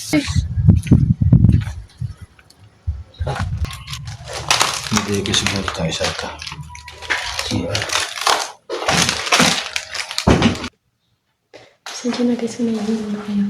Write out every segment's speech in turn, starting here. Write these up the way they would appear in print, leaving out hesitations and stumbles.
Hindi ko siguro tayo sa ito. Sensya na guys, may na kayo.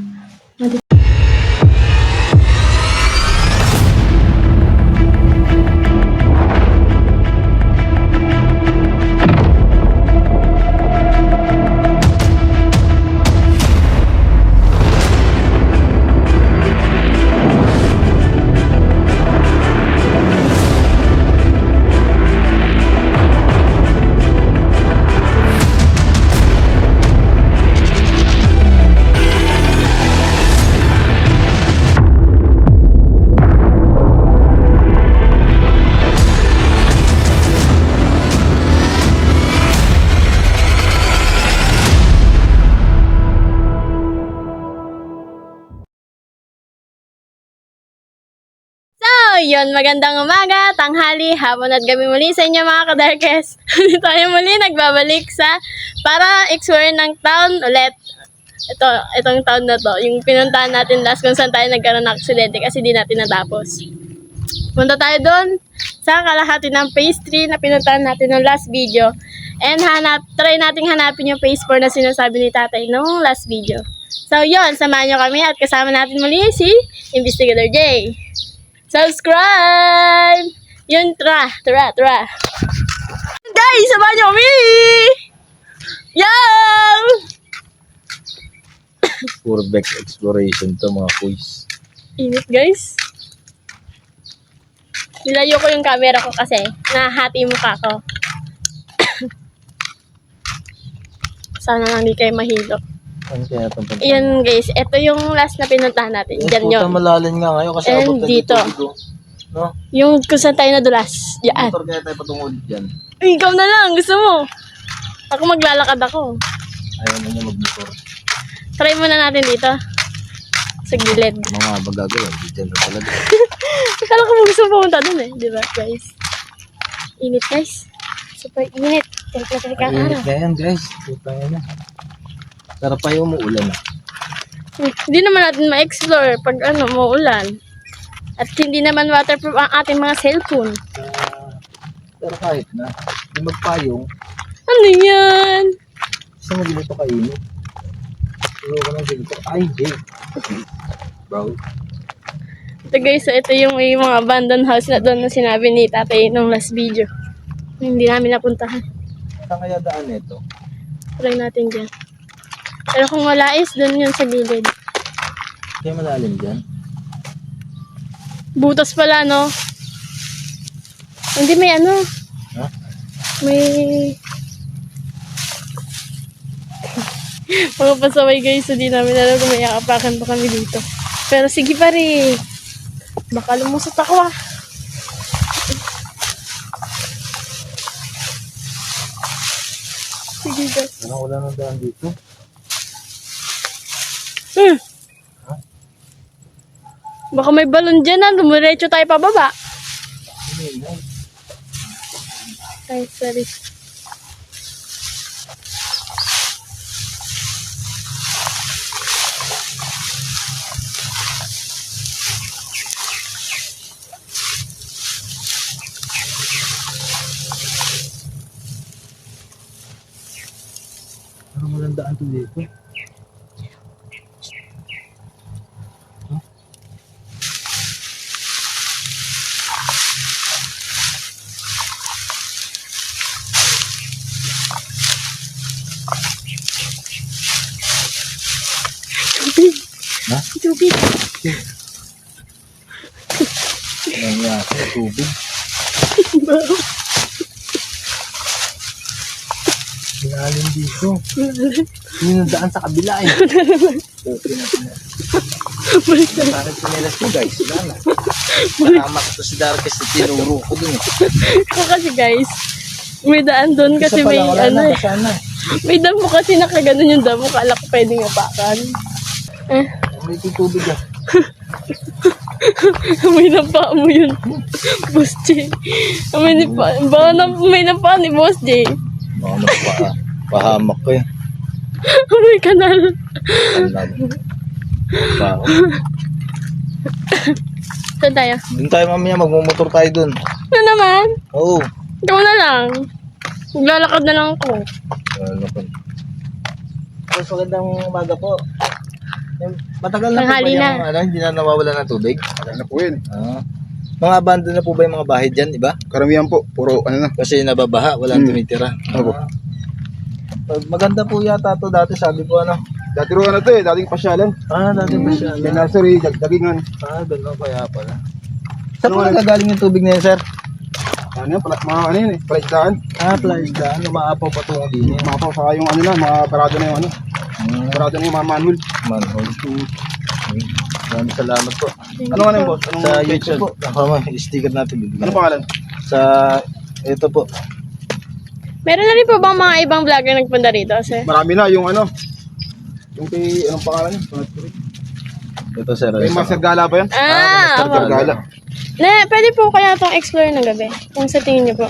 Yun, magandang umaga, tanghali, hapon at gabi muli sa inyo mga kadarkes. Tayo muli nagbabalik para explore ng town ulit. Itong town na to, yung pinuntahan natin last kung saan tayo nagkaroon ng aksidente kasi di natin natapos. Punta tayo doon sa kalahati ng phase 3 na pinuntahan natin ng last video. And try nating hanapin yung phase 4 na sinasabi ni tatay nung last video. So yun, samahan nyo kami at kasama natin muli si Investigator J. Subscribe! Yun, tara. Guys, samahan nyo kami! Yan! Puro back exploration to mga quiz. Init guys. Nilayo ko yung camera ko kasi nahati yung mukha ko. Sana lang di kayo mahilo. Ano kaya itong punta? Yan guys, ito yung last na pinuntahan natin. Diyan yun. Puta malalim nga ngayon kasi And abot na dito. No? Yung kung saan tayo nadulas. Yan. Motor kaya tayo patungod dyan. Uy, ikaw na lang. Gusto mo. Ako maglalakad ako. Ayaw na niya magmotor. Try muna natin dito. Sa gilid. Mga bagagawin. Dyan na talaga. Akala ko gusto pumunta dun eh. Diba guys? Init guys. Super init. Teka Ang init na yan guys. Puta yan na. Sarap pa yung umuulan na. Hindi naman natin ma-explore pag maulan. At hindi naman waterproof ang ating mga cellphone. Pero kahit na. Hindi magpayong. Ano yan? Gusto mo ganito kainit? Pero ko na ganito. Ay, Jay. Bro. Ito guys, so ito yung mga abandoned house na doon na sinabi ni tatay nung last video. Hindi namin napuntahan. Saan kaya daan ito? Try natin dyan. Pero kung wala is, doon yun sa gilid. Kaya malalim dyan. Butas pala, no? Hindi may ano. Ha? May... mga pasaway guys, so di namin alam kung may akapakan pa kami dito. Pero sige pa rin. Baka lumusot ako ah. Sige guys. Ano wala nang daan dito? Ha? Baka may balon dyan na. Dumiretso tayo pababa. Hindi na. Ay, sorry. Ano walang daan to dito? Tubig. Ha? Tubig. Ano nga? Tubig? Malalim dito. Hindi na daan sa kabila eh. Okay na. Bakit pinilas ko guys? Wala na. Tama ko si Darkes na tinuro ko dun eh. Kasi guys, may daan doon kasi may ano eh. May damo kasi nakaganon yung damo. Kala ko pwedeng apakan. May tubig ah. May napa mo yun. Boss J. Baka may napa ni Boss J. Baka pahamak ko eh. May kanal. Kanal. Bao. Saan tayo? Doon tayo mamaya, magmumotor tayo doon. Ano naman? Oo. Ikaw na lang. Maglalakad na lang ako. Mas magandang umaga po. Matagal na po ba Tanghali yung na. hindi na nawawala ng tubig? Wala na po yun. Mga abandon na po ba yung mga bahay dyan, iba? Karamihan po, puro ano na. Kasi nababaha, walang tumitira. Opo. Maganda po yata to dati, sabi ko ano. Dati ro ano to eh, dating pasyalan. Dati ba siya? May nursery, dagingan. Gano'n kaya pala. Saan po nagagaling yung tubig na yun, sir? Ano yan, mga ano yun eh, palaisdaan. Flash daan, umaapaw pa tungo din yun. Mga po, saka yung ano na, mga parado na yung ano. Parado na yung mga manhole. Manhole. Maraming salamat po. Ano nga yung boss? Anong Sa page YouTube yan? po, nakama, sticker natin bibigyan. Ano pangalan? Sa, ito po. Meron na rin po bang mga ibang vlogger nagpunta rito, sir? Marami na yung ano. Yung kay, anong pangalan yun? Ito, sir. May Master Gala ba yan? Ah, Master opo. Gala. Pwede po kaya itong explore ng gabi. Kung sa tingin niyo po.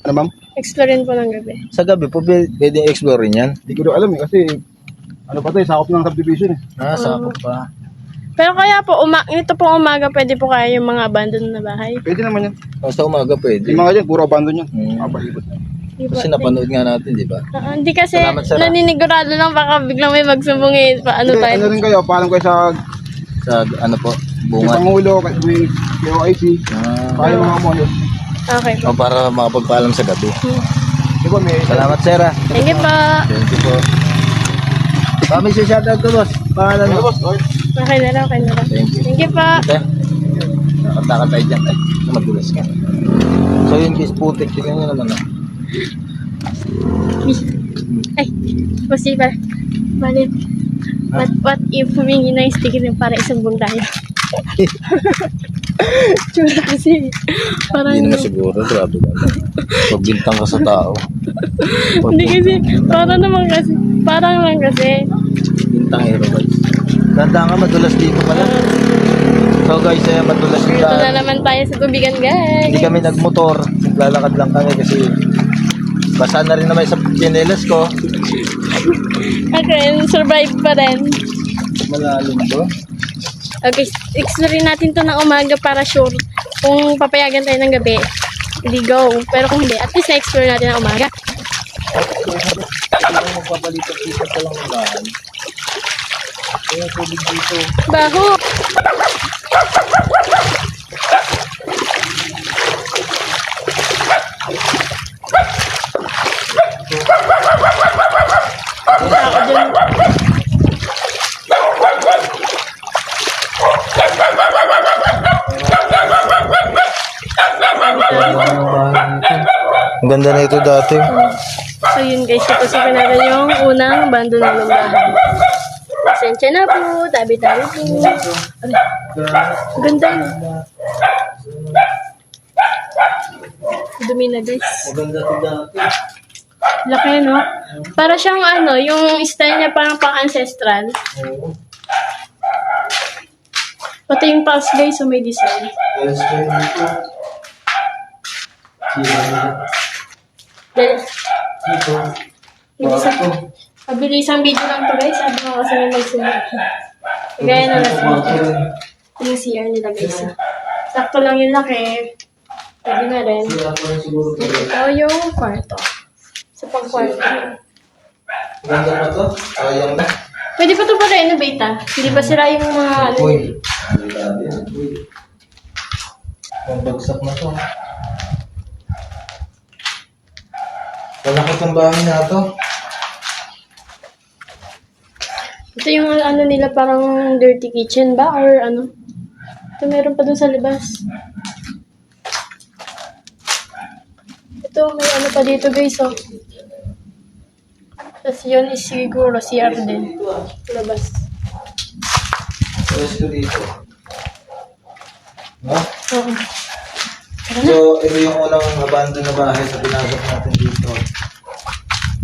Ano ma'am? Explorein po ng gabi. Sa gabi po, pwede explore rin yan. Hindi ko rin alam eh, kasi ano pa to eh, sakop ng subdivision eh. Sakop pa. Pero kaya po, ito pong umaga, pwede po kaya yung mga abandoned na bahay. Pwede naman yan. Sa umaga pwede. Yung mga dyan, puro abandon yan. Hmm. Kapalibot. Di ba? Kasi napanood nga natin, di ba? Hindi kasi Salamat, sir. naninigurado lang baka biglang may magsumbong eh. Paano Hindi, tayo? ano rin kayo, paalam kayo sa Sa ano po, may bunga. Pangulo, may KOIC, kaya mga mono. Okay po. O para makapagpaalam sa gabi. Di ba may Salamat, sir. Thank you po. Thank you po. May shoutout ko, boss. Pangalan ano mo. boss? Okay. Okay na lang, okay na lang. Thank you. Thank you po. Nakataka tayo dyan. Ay, madulas ka. So yun, guys, putik. Tingnan nyo naman. Ay, posible. Balik. What if humingi na yung sticker yung para isang buong tayo? Tsura kasi. Parang, Hindi naman siguro. Grabe naman. Pagbintang ka sa tao. hindi kasi, parang naman kasi, parang lang kasi. Bintang hero, guys. Tanda nga, madulas dito pala. So guys, madulas yung Ito na daan. naman tayo sa tubigan, guys. Hindi kami nagmotor. Naglalakad lang kami kasi basa na rin naman sa chinelas ko. Okay, survive pa rin. Malalim to. Okay, explore natin to ng umaga para sure. Kung papayagan tayo ng gabi, hindi go. Pero kung hindi, at least na-explore natin ng umaga. Kung magpapalipat-lipat ka lang ng daan. Kaya tubig dito. Baho! Ako dyan. Ang ganda na ito dati. So yun guys, ito sa natin yung unang bando ng bahay. Pasensya na po, tabi-tabi po. Ang ganda yun. Dumi na guys. Maganda ito dati. Laki no? Para siyang ano, yung style niya parang pang-ancestral. Pati yung tiles guys, so may design. Yes, dito. Dahil, Dito. hindi sa pabilisang video lang to guys, sabi ko kasi may magsulat. Kagaya na last video. Yung CR nila guys. Sakto lang yung laki. Pwede na rin. Ito yung kwarto. Sa pang-kwarto. Maganda na to. Sayang na. Pwede pa ito pa renovate ah. Hindi ba sira yung mga ano? Uy. Ang bagsak na to. Malaki itong bahay na to. Ito yung ano nila parang dirty kitchen ba? Or ano? Ito meron pa dun sa libas. Ito may ano pa dito guys oh. Tapos yun is siguro CR din. Labas. Pwesto dito. No? Oo. So, ito yung unang abandon na bahay sa pinasok natin dito.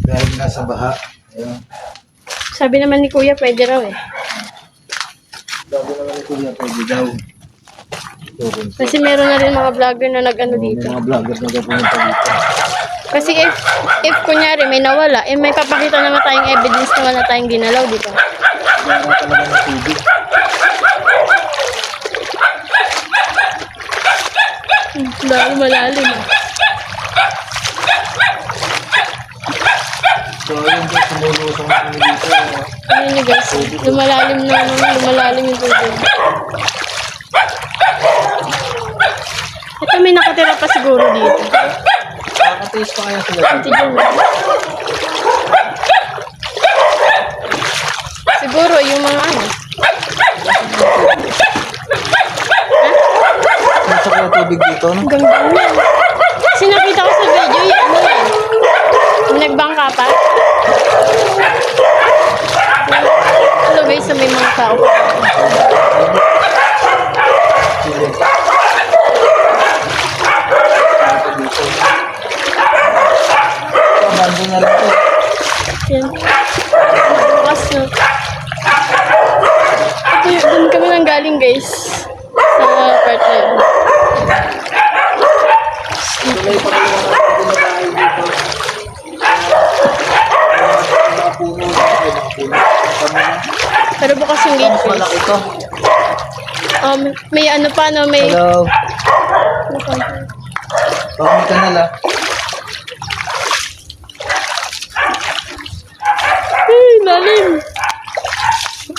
Dahil nasa baha. Ayan. Sabi naman ni Kuya pwede raw eh. Sabi naman ni Kuya, pwede daw. Kasi meron na rin mga vlogger na nag-ano dito. Mga vlogger na pumunta dito. Kasi if kunyari may nawala, may papakita naman tayong evidence na wala tayong ginalaw dito. Wala talaga ng tubig. Dahil malalim ah. So, yun guys, sumulusong na kami dito. Ano nyo guys, lumalalim na naman, lumalalim yung tubig. Ito may nakatira pa siguro dito. Nakakataste pa kaya sila dito. Tignan mo. Siguro yung mga ano. Nasa kaya tubig dito, no? Hanggang doon yan. Kasi nakita ko sa video, yung ano yan. Yung nagbangka pa. Ano guys, may mga tao. Bando na rin ito. Yan. Bukas na. Ito, doon kami nang galing guys. Sa part na yun. Tuloy pa rin naman natin na bahay dito. Mga puno. Pero bukas yung gate Mas guys. malaki ito. May ano pa no, may... Hello. Bakit ka na lang? Ay, lalim.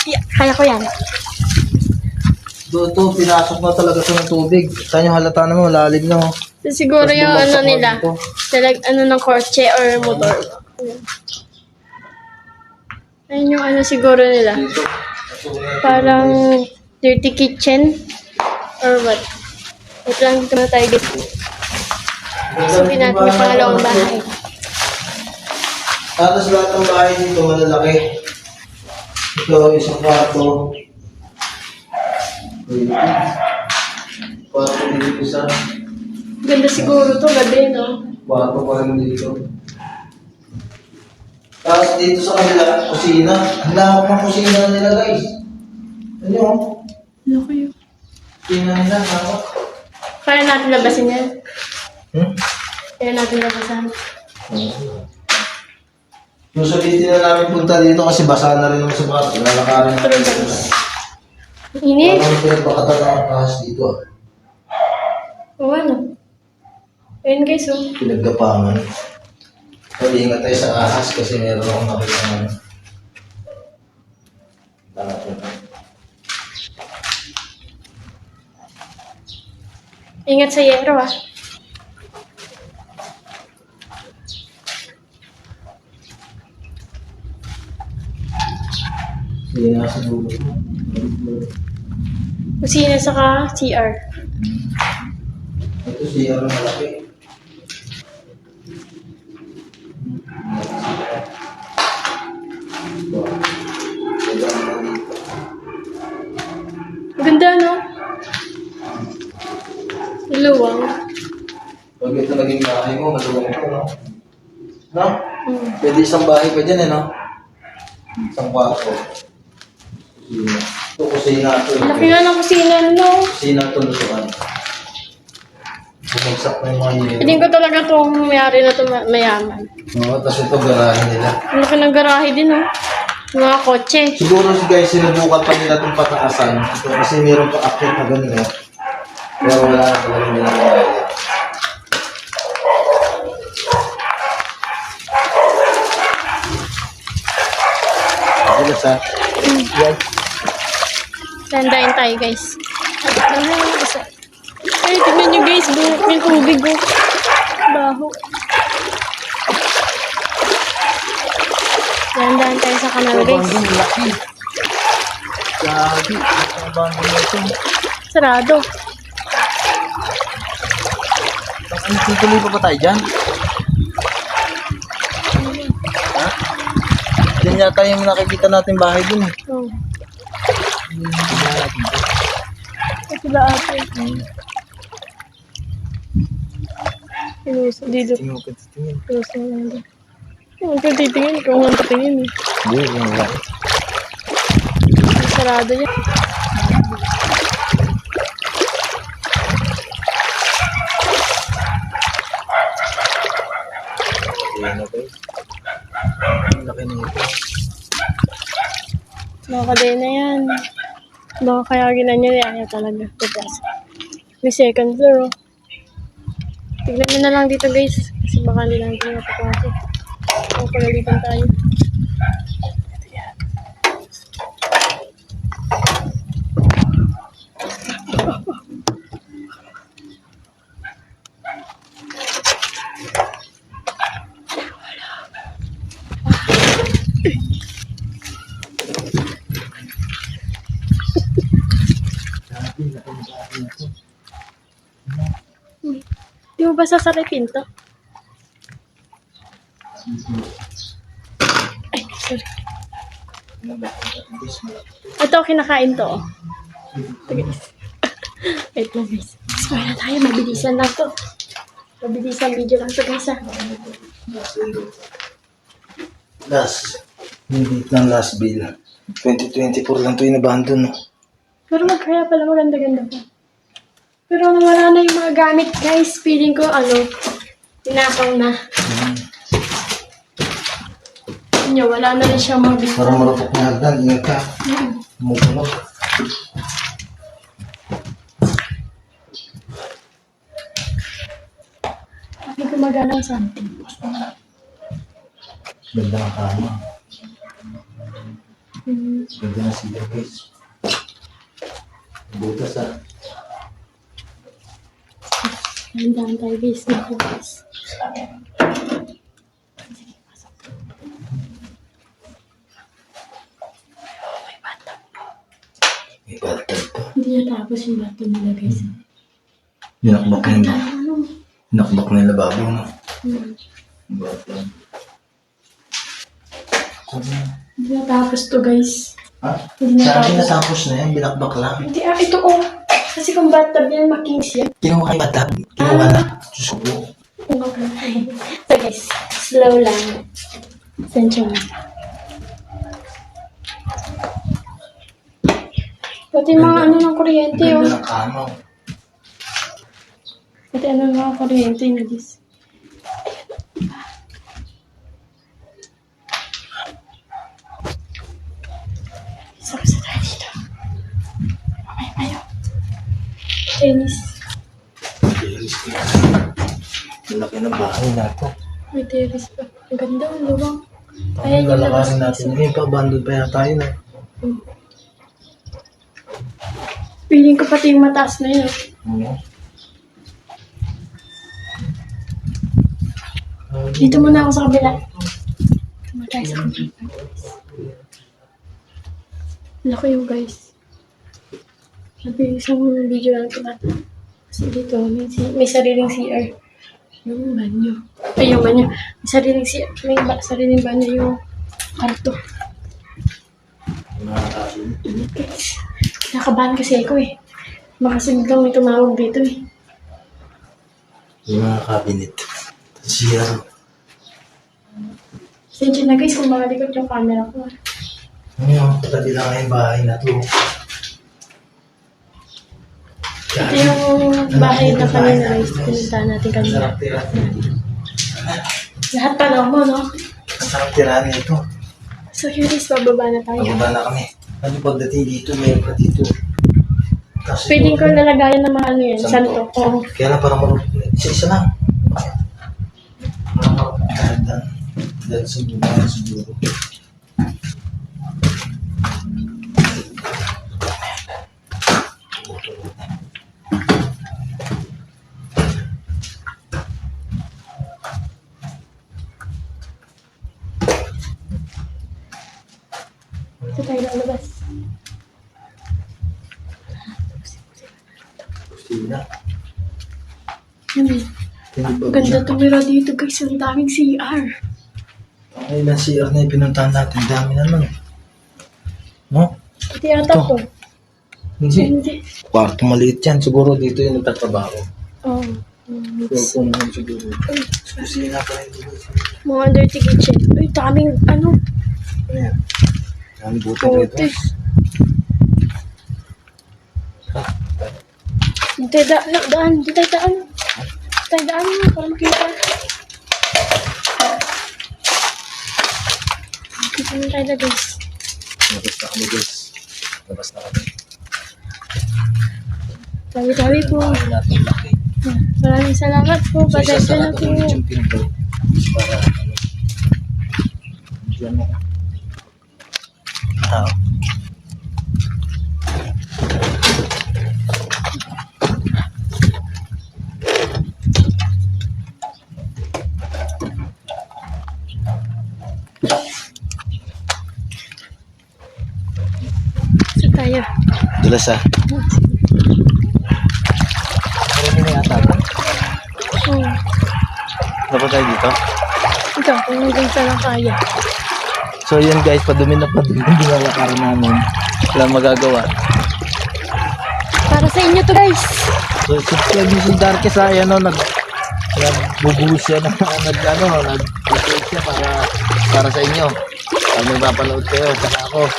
Yeah, kaya ko yan. Doon pinasok na talaga ito ng tubig. Saan yung halata naman, malalim na. Oh. So, siguro Tapos yung ano bumagsak na nila. dito. Talag ano ng kotse or motor. Ayun yung ano siguro nila. Dito. Parang dirty kitchen or what. Wait lang, dito na tayo dito. Sabihin natin yung pangalawang bahay. Tapos lahat ng bahay dito malalaki. Ito, isang kwarto. Kwarto dito isa. Ganda siguro to gabi, no? Kwarto pa rin dito. Tapos dito sa kanila, kusina. Ang lawak ng kusina nila guys. Ano yun? Ano kayo? Kusina nila, lawak. Kaya natin labasin yan. Kaya natin labasan. Susulitin na namin punta dito kasi basa na rin naman sa kwarto. Lalakarin na rin dito. Init? Parang pinagbakatan ng ahas dito. Oo, ano? Ayun guys, oh. Pinaggapangan. Pwede ingat tayo sa ahas kasi meron akong nakita ng Ingat sa yero, ah. Sige na sa dulo. Kusina saka CR. Ito siya rin malaki. Ganda, no? Luwang. Pag ito naging bahay mo, maluwang ito, no? No? Hmm. Pwede isang bahay pa dyan, eh, no? Isang kwarto. Kusina. Ito kusina ito. Laki nga ng kusina, no? Kusina ito lutuan. Bumagsak na yung mga yelo. Piling ko talaga itong mayari na ito mayaman. Oo, tapos ito garahe nila. Ang laki ng garahe din, no? Mga kotse. Siguro guys, sinubukan pa nila itong pataasan. Ito, kasi meron pa akit na ganito. Pero wala na talagang ginagawa. Bilas ha. Yan. Tandayin tayo, guys. Ay, tignan nyo, guys. Buhok yung tubig, oh. Baho. Tandayin tayo sa kanal, guys. Bandung laki. Lagi. Ang bandung na ito. Sarado. Ang tutuloy pa ba tayo dyan? Ha? Yan yata yung nakikita natin bahay dun eh. Oh. Ito ba ate? Pinuso dito. Tingnan ko titingin. Pinuso na lang dito. Huwag ka titingin. Ikaw nga patingin eh. Hindi, yung laki. Sarado yan. Ayan na guys. Ang laki na ito. Baka kadena yan. Baka kaya ginanyan yan. Yan talaga. May second floor oh. Tignan nyo na lang dito guys. Kasi baka nila hindi napapasok. O, pagalitan tayo. Di mo ba sasaripin to? Ay, sorry. Ito, kinakain to. Oh. Ito guys. Wait lang guys. Square na tayo. Mabilisan lang to. Mabilisan video lang to guys ha. Last. Hindi lang last bill. 2024 lang ito inabandon. No? Pero kaya pala maganda-ganda pa. Pero nawala na yung mga gamit guys. Feeling ko tinapang na. Nyo, wala na rin siya mga bita. Parang marupok na hagdan. Ingat ka. Mupulok. Hindi ko magalang something. Ganda ng kama. Ganda ng sila guys. Butas ah. Handaan tayo guys. Naku guys. May bathtub pa. Hindi natapos yung bato nila guys. Binakbak na yung Ano? Nakbak na yung lababo no? Hmm. Bathtub. Hindi natapos to guys. Ha? Hindi Sa akin natapos. natapos na yan. Binakbak lang. Hindi ito oh. Kasi kung bathtub yan, makings yan. Kinuha kay bathtub. Kinuha na. Diyos ko. So guys, slow lang. Sensya na. Pati mga ng kuryente oh. Ganda ng kama. Pati mga kuryente na guys. Sarap sa tayo dito. Mamaya tayo. Chinese. Ang laki ng bahay na ito. May terrace pa. Ang ganda, ang luwang. Ay, lalakarin natin. Ngayon pa, abandon pa yata tayo na. Feeling ko pati yung mataas na yun. Dito muna ako sa kabila. Dito muna tayo sa kabila. Laki yung guys. Sabi isang video lang ito natin. Kasi dito, may sariling CR. Yung banyo. Ay, yung banyo. May sariling CR. May sariling banyo yung karto. Guys, nakabahan kasi ako eh. Makasunod lang may tumawag dito eh. Yung mga cabinet. Siya. Sensya na guys kung makalikot yung camera ko. Ngayon, patabi lang nga yung bahay na ito. Ito yung bahay na kanina guys. Pinuntahan natin kanina. Sarap tira. Lahat pa mo, no? Sarap tirahan nito. So here is, bababa na tayo. Pababa na kami. Ano pagdating dito, mayroon pa dito. Tapos Pwedeng ko lalagayan ng mga yan. Santo. Oo. Kaya lang parang marunong. Isa lang. Parang marunong kahit dahil sa buhay siguro. Ito tayo lalabas. Sige na. Ganda tumira dito guys. Ang daming CR. Ay, ilang CR na yung pinuntahan natin. Dami naman. No? Ito yata Ito. to. Hindi. Hindi. Kwarto maliit yan. Siguro dito yung nagtatrabaho. Oo. Kwarto naman siguro. Kusina pa rin dito. Mga dirty kitchen. Uy, daming Ayan. Dami buto dito. Otis. Hindi, daan. Hindi tayo daan. Tayo daan mo para makita. Makita na tayo na guys. Labas na kami guys. Labas na kami. Tawi-tawi po. Bahay natin laki. Maraming salamat po. So, Pasensya na isasarado po. ulit yung pinto. Para, diyan mo. Tao. Isa tayo. Dulas ah. Marami na yata ito. Oh. Dapat tayo dito. Ito, kung hanggang saan ang kaya. So yun guys, padumi na padumi yung ginalakaran namin. Wala magagawa. Para sa inyo to guys. So subscribe nyo si Darkest ha. Ayan o, nagbubuhos siya nag-upload siya para sa inyo. Para may mapanood kayo. Saka ako.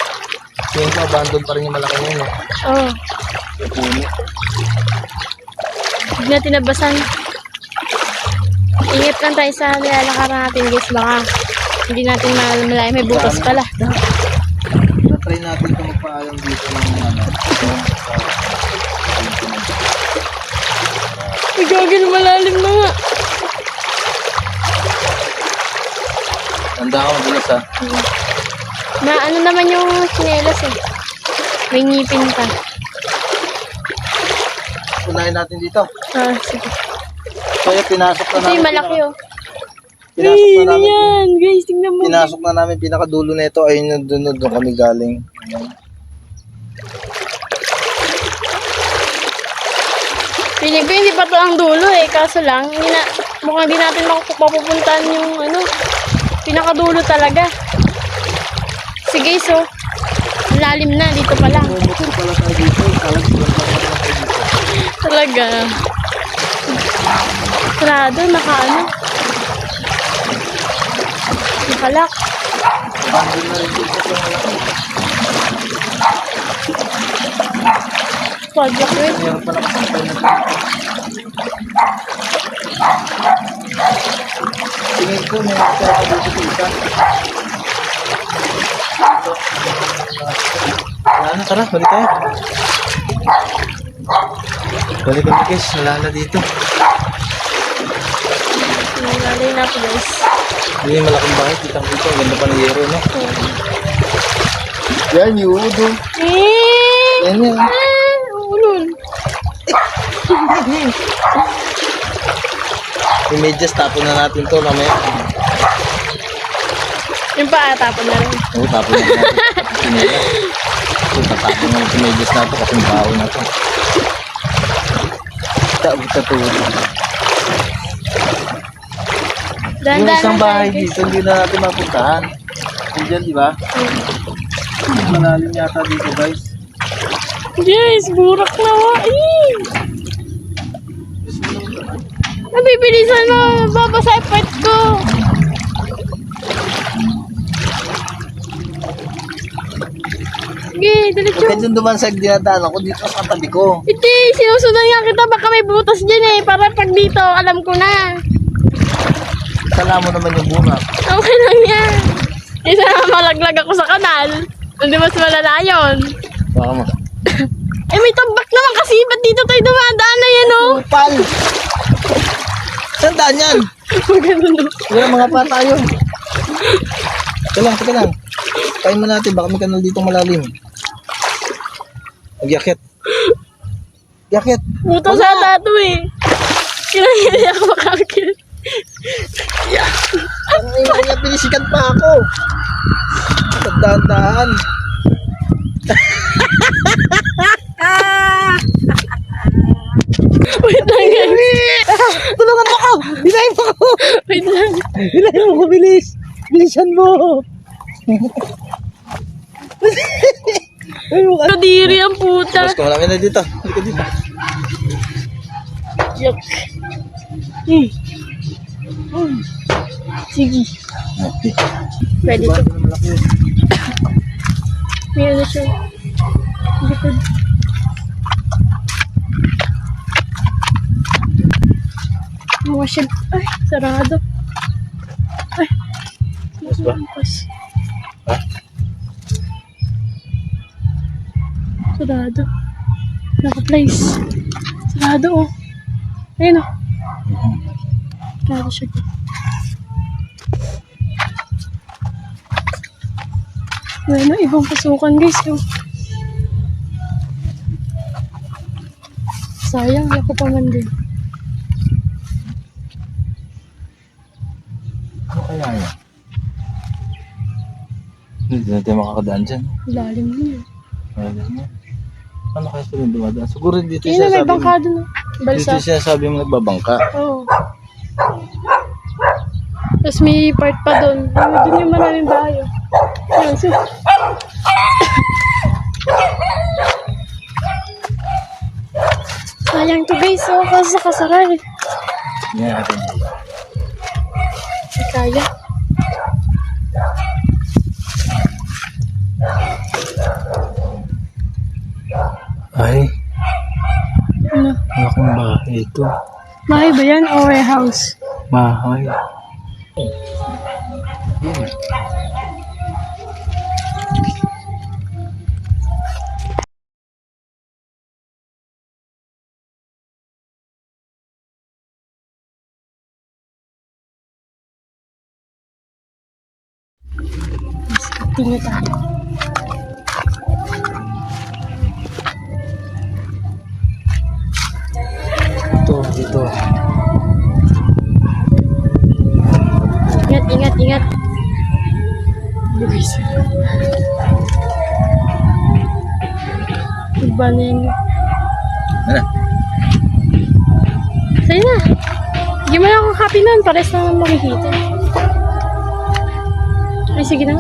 Tingin ko, abandon pa rin yung malaki na yun eh. Oh. Yung puno. Huwag natin nabasan. Ingat lang tayo sa nilalakaran natin guys. Baka hindi natin malay. May butas pala. Try natin kung magpaalam dito ng Ay, gagawin malalim na nga. Handa ako, dulas ha. Na ano naman yung chinelas eh. May ngipin pa. Unahin natin dito. Ah, sige. So yun, pinasok na Ito namin. yung malaki oh. Pinasok na namin. Yan, guys, tingnan mo. Pinasok na namin pinakadulo na ito. Ayun yung doon kami galing. Ayan. Pinig ko hindi pa to ang dulo eh. Kaso lang, mukhang di natin mapupuntahan yung ano, pinakadulo talaga. Sige, so, ang lalim na. Dito pa lang. Motor pala tayo dito. Kalag pala tayo dito. Talaga. Sarado, nakaano. Nakalak. Abandon na rin dito sa malaki. Padlock rin. Meron pala kasi tayo na ito. Tingin ko, may nakasara pa dito sa isa. Wala na, tara, balik tayo. Balik kami guys, wala na dito. Nangalay na po guys. Hindi yung malaking bahay, kitang dito. Ang ganda pa ng yero, no? Yan, yung udo. Yan yan. Ulol. Yung medyas, tapon na natin to mamaya. Yung paa, tapon na rin. Oo, tapon na natin. Pinila. So, tatapon na yung medyas na to kasi yung baho na to. Tapos tatulog. Yung isang bahay dito, hindi na natin mapuntahan. Diyan, di ba? Malalim yata dito, guys. Guys, burak na wa. Nabibilisan mo, babasa yung pet ko. Sige, diretso. Huwag ka dyan duman sa dinadaan ako dito sa tabi ko. Hindi, sinusundan nga kita. Baka may butas dyan eh. Para pag dito, alam ko na. Sala mo naman yung bunga. Okay lang yan. Isa na malaglag ako sa kanal. Hindi mas malala yun. Baka mo. Eh, may tambak naman kasi. Ba't dito tayo dumadaan na yan, oh? Upal! Saan daan yan? Maganda no. Wala mga pa tayo. Teka lang. Kain mo natin, baka may kanal dito malalim. Magyakit. Yakit. Buto sa tato eh. Kinahili ako makakil. Ang ina niya, pinisikat pa ako. Dahan-dahan. Wait lang guys. Tulungan mo ako! Bilahin mo ako! Wait lang. Bilahin mo ako, bilis! Bilisan mo! Kadiri ang puta. Tapos ko malaki na dito. Halika dito. Yuck. Sige. Okay. Pwede to. May ano siya. Likod. Mga shed. Ay, sarado. Ay. Mas ba? Ha? Sarado. Naka-place. Sarado oh. Ayun o. Kaya siya. Wala na ibang pasukan guys. Oh. Sayang, ako pa man din. Ano kaya yan? Hindi natin makakadaan dyan. Lalim niya. Ano kaya sila dumadaan? Siguro dito Ayun na, may sinasabi bangka mo. doon. Balsa. Dito sinasabi mo nagbabangka. Oo. Tapos may part pa doon. Doon yung maraming bahay. Oh. Ayun, so. Sayang to guys. Oh, kasi kasara eh. Yan natin. Hindi kaya. Ay, Ano? malaking bahay ito. Bahay ba yan o warehouse? Bahay. Tingnan tayo. Ito. Ingat, ingat, ingat. Guys. Iba na yun. Ano? Sa'yo na. Hindi mo na akong happy nun. Pares na makikita. Ay, sige na.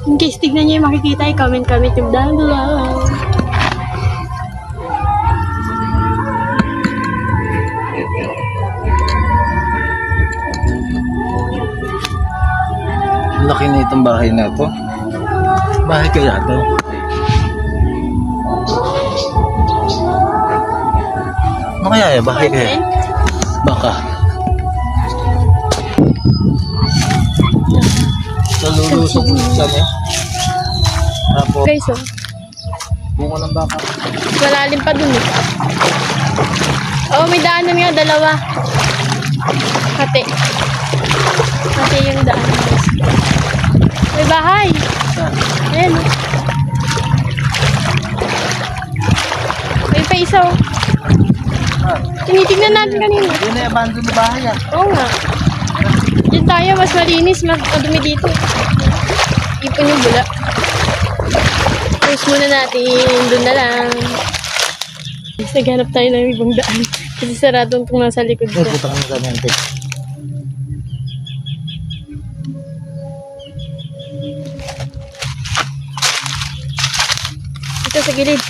In case tignan niyo yung makikita, i-comment yung down below. Laki na itong bahay na ito. Bahay kaya ito? Ano kaya yan? Bahay kaya? Baka. Nalulusog dyan eh. Tapos, Guys, oh. bunga ng baka. Malalim pa dun eh. Oh, may daanan nga, dalawa. Hati. Hati yung daanan. May bahay. Saan? Ayan, oh. May pa isa, oh. Ah, Tinitignan natin kanina. yun na abandon na bahay ah. Oo nga. Diyan tayo, mas malinis, mas madumi dito. Ipon yung bula. Close muna natin. Doon na lang. Naghanap tayo ng ibang daan. Kasi sarado itong nasa likod ko. Pupunta kami sa mente. Ito sa gilid.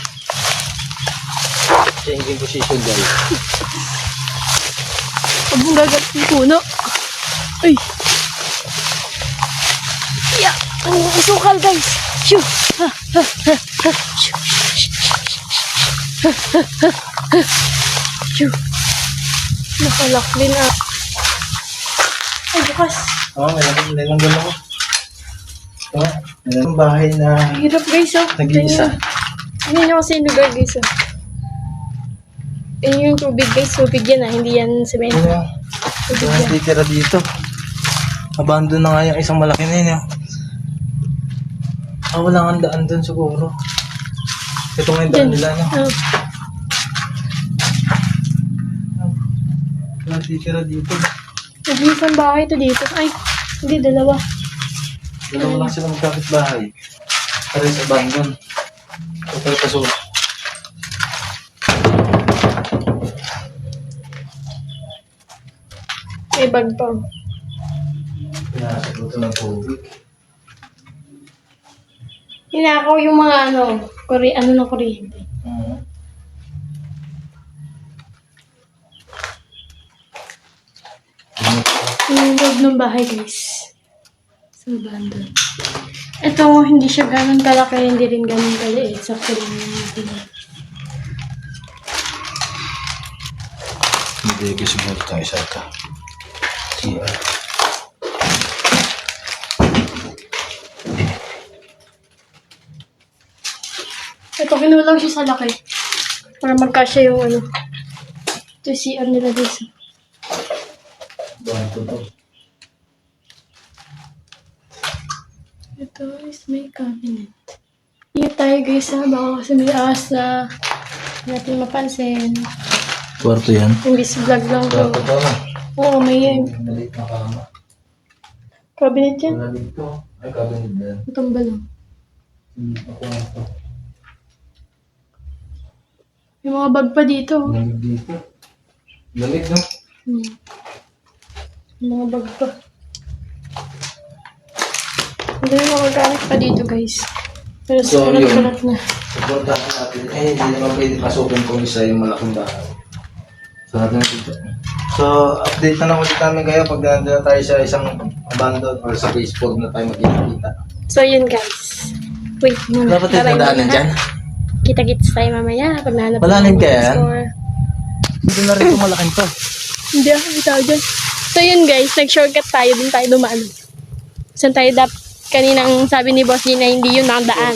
Changing position guys. Huwag mong gagat yung puno. Ay! Yeah! Ang isukal guys! Shoo! Ha! Ha! Ha! Ha! Shoo! Ha! Ha! Ha! Ha! Shoo! Nakalak din ah. Ay, bukas. Oo, may langgan ako. Ito, may lang bahay na Hirap guys oh. nag-iisa. Hindi nyo kasi yung lugar guys oh. Yun yung tubig guys. Tubig yan ah. Hindi yan semento. Ano? Tubig Walang yan. titira dito. Abandon na nga yung isang malaki na yun. Wala nga daan dun siguro. Ito nga yung daan Dyan. nila. No? Oh. Walang titira dito. Nag-iisang bahay ito dito. Ay, hindi, dalawa. Dalawa lang sila magkakit bahay. Pares abandon. Total kaso. May bag pa. Pinasagot ng tubig. Hinakaw yung mga ano na kuryente. Yung loob ng bahay guys. Sa banda. Ito, hindi siya ganun kalaki, hindi rin ganun kaliit. Sakto lang yung natin. Hindi ko siguro tayo isa ka. CR. Ito, kinulang siya sa laki. Para magkasya yung Ito yung CR nila guys. Banto to. Ito is may cabinet. Ingat tayo guys ha. Baka kasi may ahas na hindi natin mapansin. Kwarto yan. Imbis vlog lang to. Kwarto to na. Oo, may Maliit na kama. cabinet yan. Wala dito. Ay, cabinet din. Itong balong. Ako nga ito. May mga bag pa dito. Lamig dito. Lamig, no? May mga bag pa. Hindi yung mga gamit pa dito guys. Pero So, sulat na. Supportahan natin. Eh, hindi naman pwede pasukin kung isa yung malaking bahay. So, natin dito. So, update na lang ulit namin kayo pag nandun tayo sa isang abandon or sa baseboard na tayo magkikita. So yun guys. Wait muna. Dapat tayo nadaanan dyan. Kita-kits tayo mamaya pag nahanap Malalim natin kaya yung yan? score. Dito na rin itong malaking to. Hindi ako bitaw dyan. So yun guys, nag-shortcut tayo. Dun tayo dumaan. Saan tayo kaninang sabi ni Boss G na hindi yun nakadaan.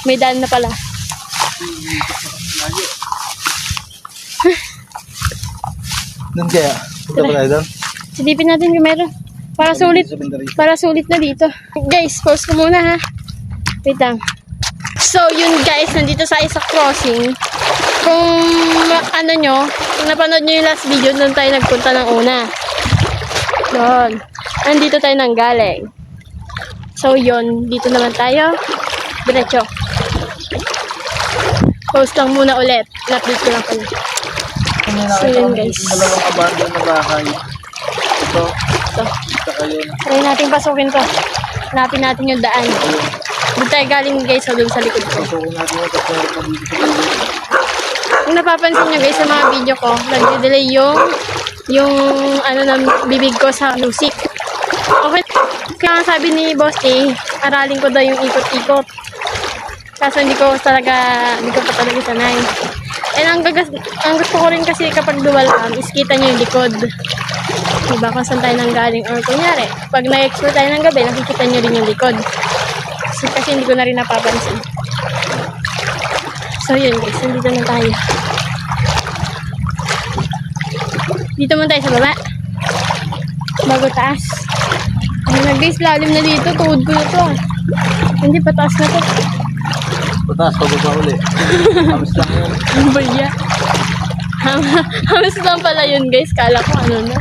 May daan na pala. Doon kaya? Punta pa tayo doon? Silipin natin kung meron. Para sulit na dito. Guys, pause ko muna ha. Wait lang. So yun guys, nandito sa isa crossing. Kung ano nyo, kung napanood nyo yung last video, doon tayo nagpunta ng una. Doon. Nandito tayo nang galing. So yun, dito naman tayo. Diretso. Pause lang muna ulit. Na-update ko lang pala. So yun guys. Yung dalawang abandon na bahay. Ito. Ito. Saka yun. Try natin pasukin to. Hanapin natin yung daan. Doon tayo galing guys, so doon sa likod ko. Pasukin natin yung tapos na dito sa gilid. Kung napapansin nyo guys sa mga video ko, nagde-delay yung ano ng bibig ko sa music. Okay. Kaya nga sabi ni Boss A, aralin ko daw yung ikot-ikot. Kaso hindi ko pa talaga sanay. And ang gusto ko rin kasi kapag dual cam is kita nyo yung likod. Diba kung saan tayo nanggaling or kunyari, pag na-explore tayo ng gabi, nakikita nyo rin yung likod. Kasi hindi ko na rin napapansin. So yun guys, nandito na tayo. Dito muna tayo sa baba. Bago taas. Ano na guys, lalim na dito. Tuhod ko na to. Hindi, pataas na to. Pataas, pababa uli. Hamas lang yun. Ano ba yan? Hamas lang pala yun guys. Kala ko ano na.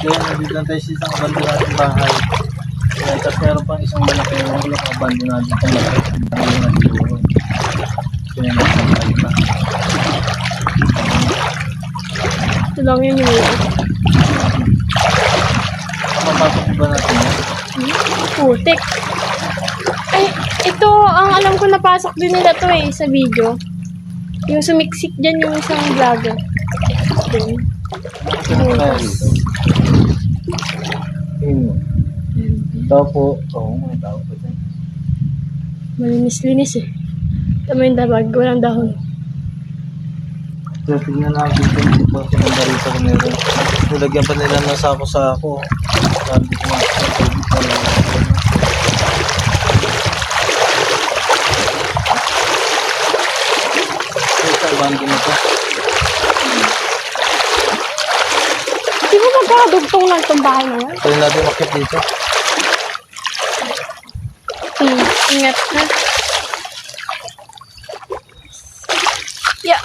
Kaya nandito lang tayo sa isang abandon natin bahay. Kaya tapos meron pang isang malaki yung walang abandon natin pang malaki. Dami na siguro. Kaya natin tayo pa. Ito lang yung minute. Mapapasok ba natin yan? Putik. Ay, ito, ang alam ko napasok din nila to eh, sa video. Yung sumiksik dyan yung isang vlogger. Din. Ano tayo dito? Yun. Tao po. Oo, may tao po dyan. Malinis-linis eh. Tama yung dabag, walang dahon. So, tignan natin kung sitwasyon ng barita kung meron. Nilagyan pa nila ng sako-sako. Sabi ko nga, tubig na lang. Ito, abandon na to. Di ba magkakadugtong lang itong bahay na yan? Pwede natin makit dito. Ingat ha. Yeah.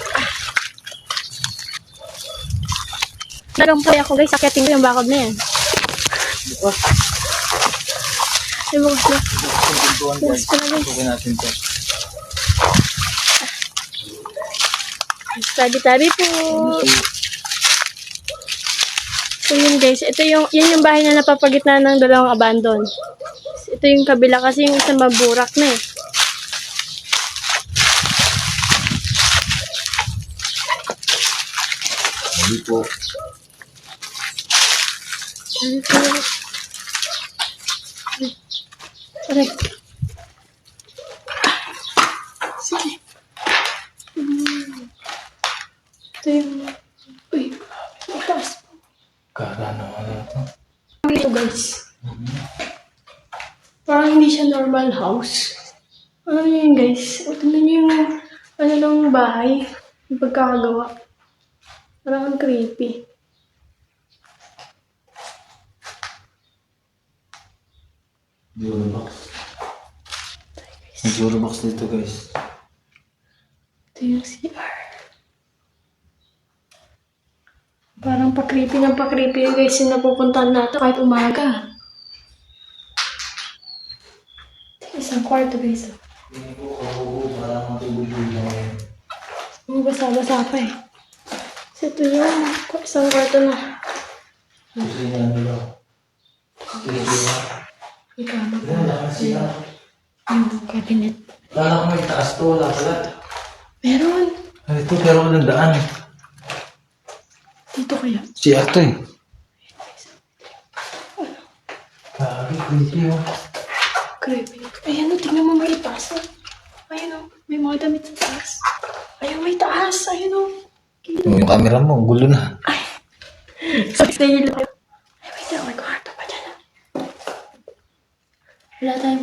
Nagampay ako guys, sakitin ko yung bakod na yan. Bukas. Ay, bukas na. Yung pintuan guys. Bukas ko na guys. Pasukin natin to. Tabi-tabi po. So yun guys, yun yung bahay na napapagitna ng dalawang abandon. Ito yung kabila kasi yung isang maburak na eh. Hindi po. Aray. Sige. Ito yung... Uy, itaas po. Kara naman na ito. Ito guys. Parang hindi siya normal house. Ano yun guys? O, tignan nyo yung ano lang bahay. Yung pagkakagawa. Parang ang creepy. Juro box. May juro box dito guys. Ito yung CR. Parang pa-creepy ng pa-creepy yung guys yung napupuntahan natin kahit umaga. Isang kwarto guys. Parang matubig lang. Basa-basa pa eh. So ito yung isang kwarto na. Kusina nila. May kama pa. Wala kasi na. Yung cabinet. Kala ko may taas to, wala pala. Meron. Ay, ito pero walang daan. Dito kaya. Si Ato eh. Grabe, creepy oh. Creepy nito. Ayan o, tingnan mo may itaas o. Ayan o, may mga damit sa taas. Ayun, may taas. Ayun o. Yung camera mo, gulo na. Ay. So, stay lang tayo. Ay, wait lang. May kwarto pa dyan.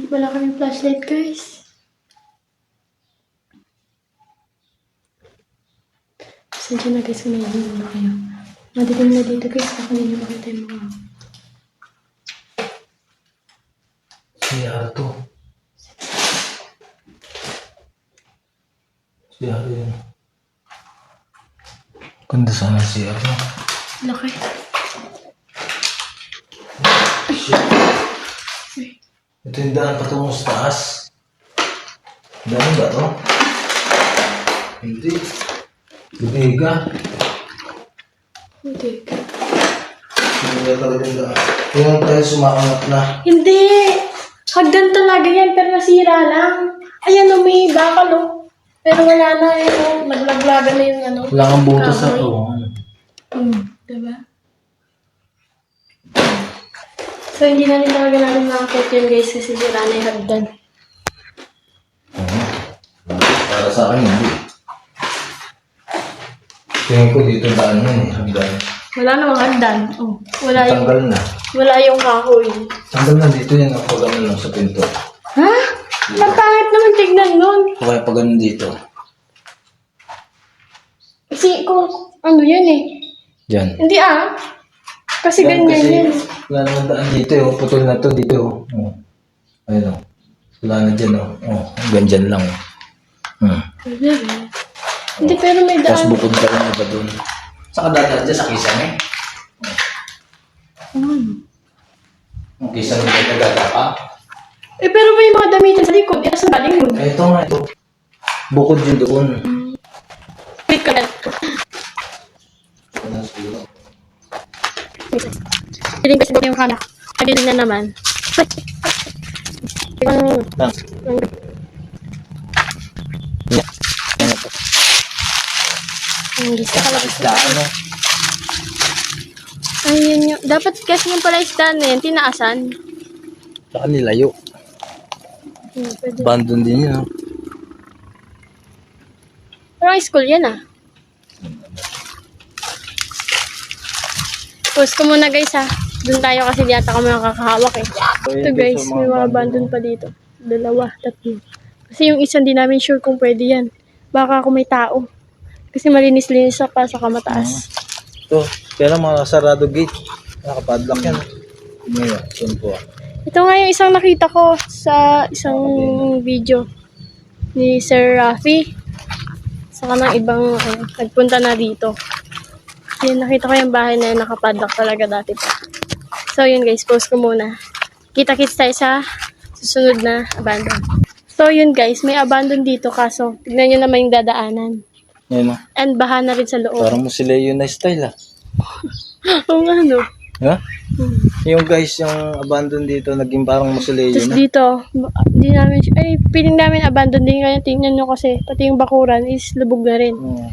Wala kami flashlight, guys. Saan na guys, kung naihin na kayo. Madilim na dito guys, baka hindi nyo makita yung mga... Si Ato. Si Ato yun. Ganda sana si Ato. Laki. Ito yung daan patungo sa taas. Daan ba to? Hindi. Bumiga. Hindi. Hindi talaga yung daan. Yung tayo sumakangat na. Hindi! Hagdan talaga yan, pero nasira lang. Ayan o, may bakal o. Pero wala na yun. Naglaglagan na yung ano. Wala kang butas sa to. Diba? So, hindi na rin talaga namin makakit yun guys kasi sira na yung hagdan. Para sa akin, hindi. Tingin ko dito daan yan eh. Hagdan. Wala namang hagdan. Oh, wala yung, Tanggal na. wala yung kahoy. Tanggal na dito yan. Ako ganun lang sa pinto. Ha? Ang pangit naman tignan nun. O kaya pag ganun dito. Kasi kung ano yan eh. Diyan. Hindi ah. Kasi Yan, ganyan yan. wala naman daan dito eh. Putol na to dito. Oh. Ayun o. Wala na dyan o. Oh. Hanggang dyan lang. Wala eh. Hindi pero may Tapos daan. bukod ka rin na ba dun? Saka dadaan dyan sa kisan eh. Ano? Ang kisan nito nagdada ka. Eh pero may mga damitan sa likod. Eh, saan galing yun? Eh, ito nga ito. Bukod yun doon. Wait ka na. Piling kasi yung kanak. Piling na naman. Lang. Ang gusto ka lang. Isda, ano? Ayun yung... Dapat kasi yung pala isda na yan, tinaasan. Saka nilayo. Pwede. Abandon din yun. Oh. Parang school yan ah. Post ko muna guys ha. Doon tayo kasi di ata kami nakakahawak eh. Ito guys, may mga abandon pa dito. 2, 3. Kasi yung isa hindi namin sure kung pwede yan. Baka kung may tao. Kasi malinis-linis pa sa kamataas. Ito, kaya lang mga sarado gate. Nakapadlock yan. Ngayon, sun po. Ito nga yung isang nakita ko sa isang video ni Sir Rafi. Saka ng ibang nagpunta na dito. Yan, nakita ko yung bahay na yun, nakapadlock talaga dati pa. So yun guys, post ko muna. Kita-kits tayo sa susunod na abandon. So yun guys, may abandon dito kaso tignan nyo naman yung dadaanan. Ngayon, And baha na rin sa loob. parang Musileo na style ah. Oo nga no. Ha? Yung guys, yung abandon dito, naging parang Musileo Tapos na. dito, di namin, ay piling namin abandon din kaya tingnan nyo kasi pati yung bakuran is lubog na rin. Oo.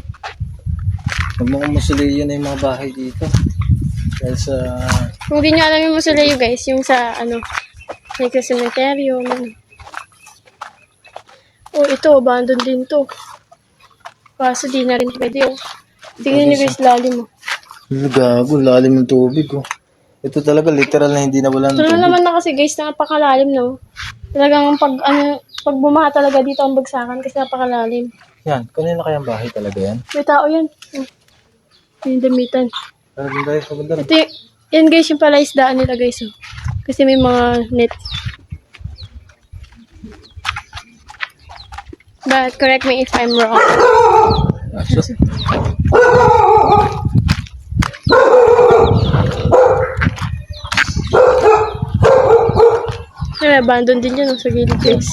Mga Musileo na yung mga bahay dito. Dahil sa... Kung di nyo alam yung Musileo guys, yung sa ano, like sa cemetery, ano. Oh, ito, abandon din to. Kaso di na rin pwede oh. Tingnan nyo guys, lalim mo. Gago, lalim ng tubig oh. Ito talaga literal na hindi na wala ng Ito tubig. naman na kasi guys, napakalalim no. Talagang pag bumaha talaga dito ang bagsakan kasi napakalalim. Yan, kanina kayang bahay talaga yan. May tao yan. Oh. Yung damitan. Talagang guys, maganda. Ito yan guys, yung palaisdaan nila guys. Oh. Kasi may mga net. But correct me if I'm wrong. Asus. Ay, abandon din yun oh, sa gilid guys.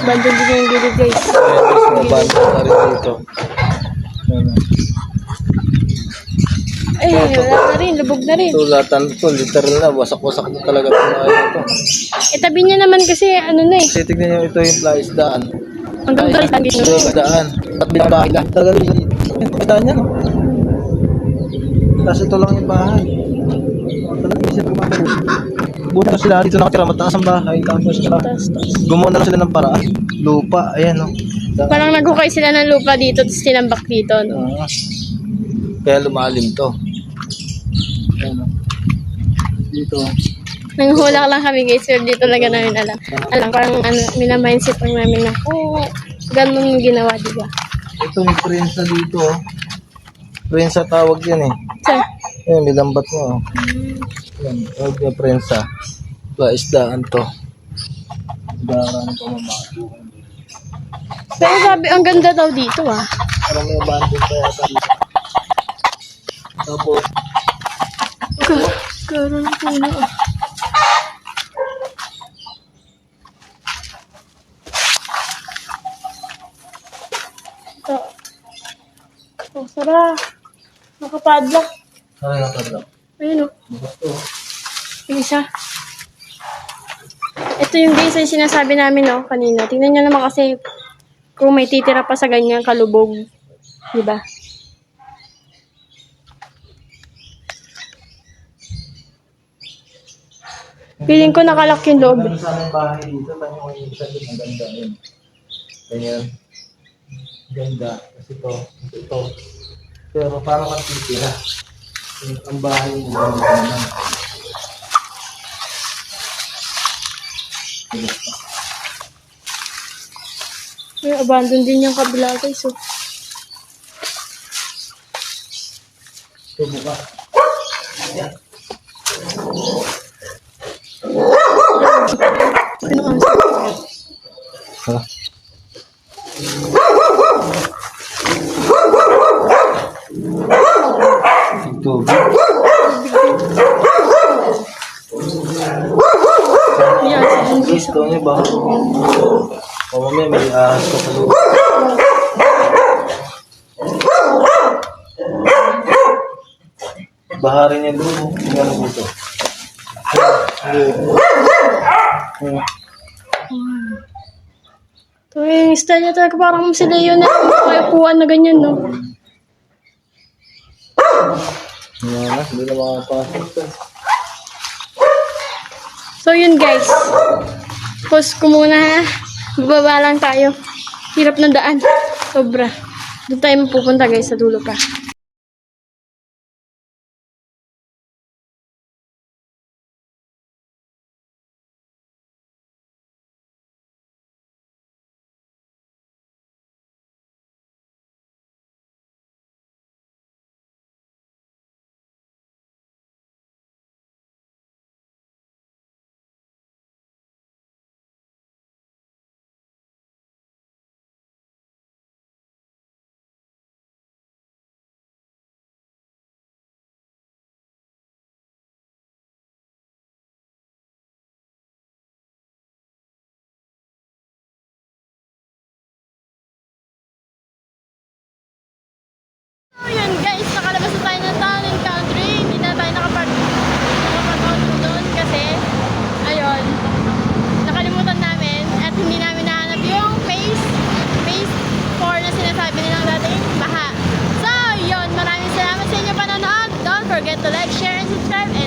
Abandon din yung gilid guys. Ayan guys, mga banda na rin dito. Ayan. Ay, wala na rin, lubog na rin. Sulatan to, literal na, wasak-wasak na talaga itong mga ito. Itabi niya naman kasi ano na eh. Kasi tignan nyo, ito yung plaisdaan. Hanggang doon lang dito. Ito yung daan. At binabahay lang. Talaga yung daan niya, no? Tapos ito lang yung bahay. Talaga yung isip kumakas. Buti na sila dito nakatira, mataas ang bahay. Tapos gumawa na lang sila ng paraan. Lupa, ayan, no? Parang naghukay sila ng lupa dito, tapos tinambak dito. No? Kaya lumalim to. Ayan, no? Dito. Nanghulak lang kami guys, pero dito talaga namin alam. Parang mina-mindset lang namin na, ganun yung ginawa, diba? Ito yung prensa dito, oh. Prensa tawag yan, eh. So, Ayan, may lambat mo, oh. Ayan, tawag yung prensa. Plaisdaan to. Darang pamamahal. pero sabi, ang ganda daw dito ah. Parang may abandon pa yata dito. Tapos, Karoon po na ah. Ito. Oh, sarap. Nakapadlock. ano yung tabla? Ayun o. Gusto. Yung isa. Ito yung guys ay sinasabi namin no, kanina. Tingnan nyo naman kasi kung may titira pa sa ganyan kalubog. Diba? Feeling ko nakalak yung loob. Meron sana yung bahay dito, tayo mo yung isa doon, ang ganda yun. Ganyan. Ganda. Kasi ito. Pero parang ka titira. Ang bahay yung ganda naman. May abandon din yung kabila guys. So. Ito buka. Ano ang Ha? Ito. yan? Gusto niyo ba? O mamaya may ahas ka sa loob. Baharin yung loob. Tingnan mo dito. Ito yung style niya talaga parang si Leo na may upuan na ganyan no. Yan na, hindi na makapasok to. So yun guys. Pause ko muna ha. Bababa lang tayo. Hirap ng daan. Sobra. Doon tayo mapupunta guys sa dulo pa. So yun guys, nakalabas na tayo ng town and country. Hindi na tayo nakapark doon kasi ayun, nakalimutan namin at hindi namin nahanap yung phase 4 na sinasabi nilang dating baha. So yun, maraming salamat sa inyo panonood. Don't forget to like, share, and subscribe.